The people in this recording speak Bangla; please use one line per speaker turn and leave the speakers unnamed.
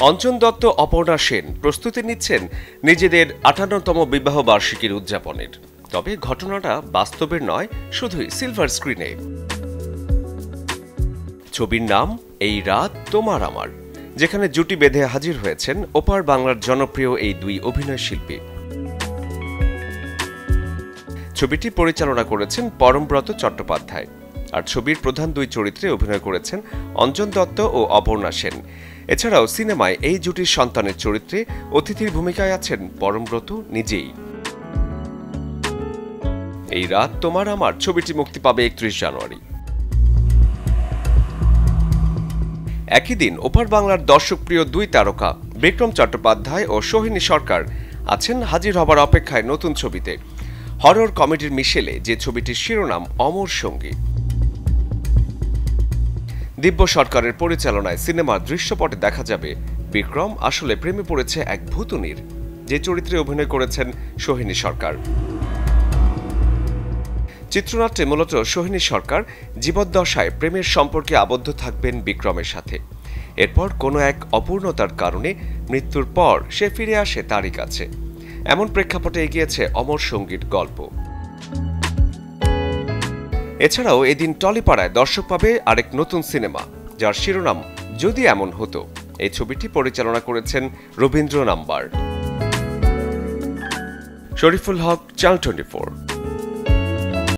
অঞ্জন দত্ত, অপর্ণা সেন প্রস্তুতি নিচ্ছেন নিজেদের ৫৮তম বিবাহ বার্ষিকীর উদযাপনের। তবে ঘটনাটা বাস্তবের নয়, শুধুই সিলভার স্ক্রিনে। ছবির নাম এই রাত তোমার আমার, যেখানে জুটি বেঁধে হাজির হয়েছেন ওপার বাংলার জনপ্রিয় এই দুই অভিনয় শিল্পী। ছবিটি পরিচালনা করেছেন পরমব্রত চট্টোপাধ্যায়, আর ছবির প্রধান দুই চরিত্রে অভিনয় করেছেন অঞ্জন দত্ত ও অপর্ণা সেন। এছাড়াও সিনেমায় এই জুটির সন্তানের চরিত্রে অতিথির ভূমিকায় আছেন পরমব্রত নিজেই। এই রাত তোমার আমার ছবিটি মুক্তি পাবে ৩১ জানুয়ারি। একই দিন ওপার বাংলার দর্শকপ্রিয় দুই তারকা বিক্রম চট্টোপাধ্যায় ও সোহিনী সরকার আছেন হাজির হবার অপেক্ষায় নতুন ছবিতে। হরর কমেডির মিশেলে যে ছবিটির শিরোনাম অমর সঙ্গী। দিব্য সরকারের পরিচালনায় সিনেমার দৃশ্যপটে দেখা যাবে বিক্রম আসলে প্রেমে পড়েছে এক ভূতুনির, যে চরিত্রে অভিনয় করেছেন সোহিনী সরকার। চিত্রনাট্যে মূলত সোহিনী সরকার জীবদ্দশায় প্রেমের সম্পর্কে আবদ্ধ থাকবেন বিক্রমের সাথে। এরপর কোনো এক অপূর্ণতার কারণে মৃত্যুর পর সে ফিরে আসে তারই কাছে। এমন প্রেক্ষাপটে এগিয়েছে অমর সঙ্গীর গল্প। এছাড়াও এদিন টলিপাড়ায় দর্শক পাবে আরেক নতুন সিনেমা, যার শিরোনাম যদি এমন হতো। এই ছবিটি পরিচালনা করেছেন রবীন্দ্র নাম্বার। শরীফুল হক, চ্যানেল 24।